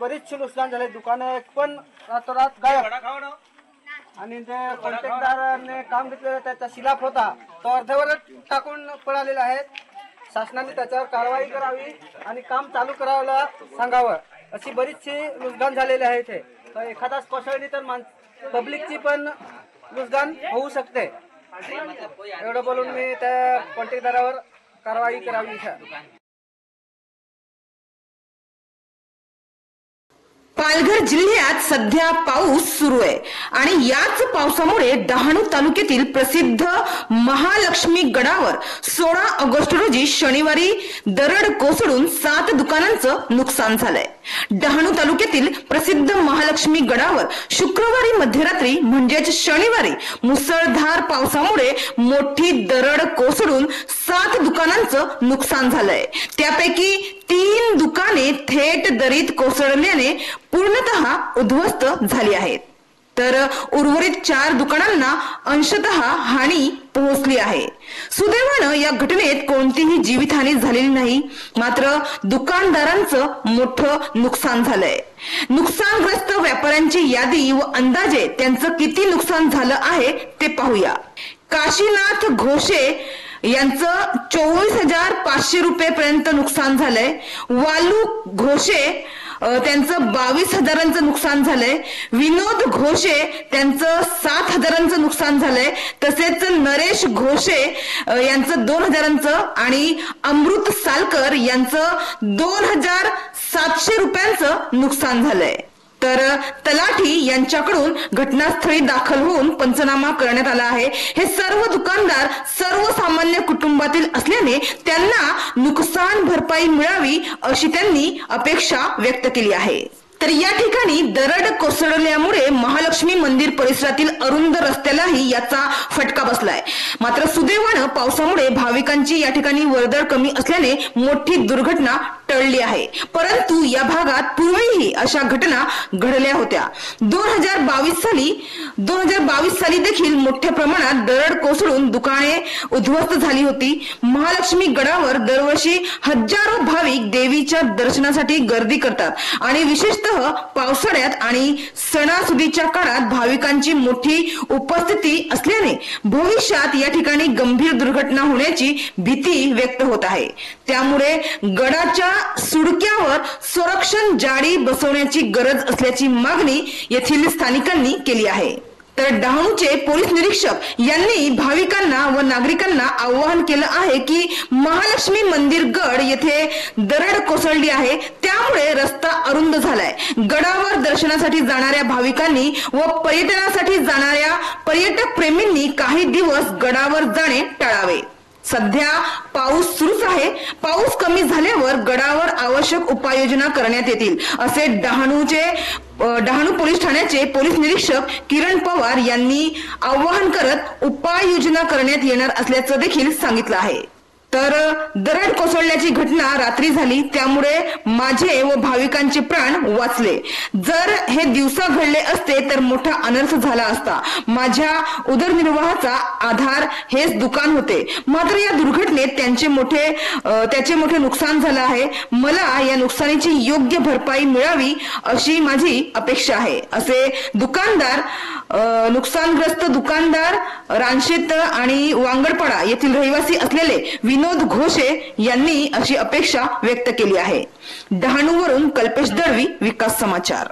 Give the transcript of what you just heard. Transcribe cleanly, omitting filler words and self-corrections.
बरीचशी नुकसान झाले. दुकाने पण रातोरात गायब आणि ते कॉन्ट्रॅक्टदाराने काम घेतलेलं त्याचा शिलाफ होता तो अर्धवट टाकून पळालेला आहे. शासनाने त्याच्यावर कारवाई करावी आणि काम चालू करायला सांगावं. अशी बरीचशी नुकसान झालेली आहे. ते तर एखादाच कोसळली तर पब्लिकची पण नुकसान होऊ शकते. एवढं बोलून मी त्या कॉन्ट्रॅक्टदारावर कारवाई करावी. पालघर जिल्ह्यात सध्या पाऊस सुरू आहे आणि याच पावसामुळे डहाणू तालुक्यातील प्रसिद्ध महालक्ष्मी गडावर 16 ऑगस्ट रोजी शनिवारी दरड कोसळून 7 दुकानांचं नुकसान झालंय. डहाणू तालुक्यातील प्रसिद्ध महालक्ष्मी गडावर शुक्रवारी मध्यरात्री म्हणजेच शनिवारी मुसळधार पावसामुळे मोठी दरड कोसळून 7 दुकानांचं नुकसान झालंय. त्यापैकी 3 दुकाने थेट दरीत कोसळल्याने पूर्णतः उद्ध्वस्त झाली आहेत, तर उर्वरित 4 दुकानांना अंशतः हानी पोहोचली आहे. सुदैवानं या घटनेत कोणतीही जीवितहानी झालेली नाही. मात्र दुकानदारांचं मोठं नुकसान झालंय. नुकसानग्रस्त व्यापाऱ्यांची यादी व अंदाजे त्यांचं किती नुकसान झालं आहे ते पाहूया. काशीनाथ घोषे यांचं 24,500 रुपये नुकसान झालंय. वालू घोषे त्यांचं 22,000चं नुकसान झालंय. विनोद घोषे त्यांचं 7,000चं नुकसान झालंय. तसेच नरेश घोषे यांचं 2,000चं आणि अमृत सालकर यांचं 2,700 रुपयांचं नुकसान झालंय. तर तलाठी यांच्याकडून घटनास्थळी दाखल होऊन पंचनामा करण्यात आला आहे. हे सर्व दुकानदार सर्वसामान्य कुटुंबातील असल्याने त्यांना नुकसान भरपाई मिळावी अशी त्यांनी अपेक्षा व्यक्त केली आहे. तर या ठिकाणी दरड कोसळल्यामुळे महालक्ष्मी मंदिर परिसरातील अरुंद रस्त्यालाही याचा फटका बसलाय. मात्र सुदैवानं पावसामुळे भाविकांची या ठिकाणी वर्दळ कमी असल्याने मोठी दुर्घटना टळली आहे. परंतु या भागात पूर्वीही अशा घटना घडल्या होत्या. 2022 साली देखील मोठ्या प्रमाणात दरड कोसळून दुकाने उद्ध्वस्त झाली होती. महालक्ष्मी गडावर दरवर्षी हजारो भाविक देवीच्या दर्शनासाठी गर्दी करतात आणि विशेषतः पावसाळ्यात आणि सणासुदीच्या काळात भाविकांची मोठी उपस्थिती असल्याने भविष्यात या ठिकाणी गंभीर दुर्घटना होण्याची भीती व्यक्त होत आहे. त्यामुळे गडाच्या सुडक्यावर संरक्षण जाळी बसवण्याची गरज असल्याची मागणी येथील स्थानिकांनी केली आहे. तर डहाणूचे पोलीस निरीक्षक यांनी भाविकांना व नागरिकांना आवाहन केलं आहे की महालक्ष्मी मंदिर गड येथे दरड कोसळली आहे, त्यामुळे रस्ता अरुंद झालाय. गडावर दर्शनासाठी जाणाऱ्या भाविकांनी व पर्यटनासाठी जाणाऱ्या पर्यटक प्रेमींनी काही दिवस गडावर जाणे टाळावे. सध्या पाऊस सुरूच आहे. पाऊस कमी झाल्यावर गडावर आवश्यक उपाययोजना करण्यात येतील असे डहाणू पोलीस ठाण्याचे पोलीस निरीक्षक किरण पवार यांनी आवाहन करत उपाययोजना करण्यात येणार असल्याचं देखील सांगितलं आहे. तर दरड कोसळल्याची घटना रात्री झाली, त्यामुळे माझे व भाविकांचे प्राण वाचले. जर हे दिवसा घडले असते तर मोठा अनर्थ झाला असता. माझ्या उदरनिर्वाहाचा आधार हेच दुकान होते. मात्र या दुर्घटनेत त्याचे मोठे नुकसान झालं आहे. मला या नुकसानीची योग्य भरपाई मिळावी अशी माझी अपेक्षा आहे असे नुकसानग्रस्त दुकानदार रानशेत आणि वांगडपाडा येथील रहिवासी असलेले विनोद घोषे यांनी अशी अपेक्षा व्यक्त केली आहे. डहाणूवरून कल्पेश दळवी, विकास समाचार.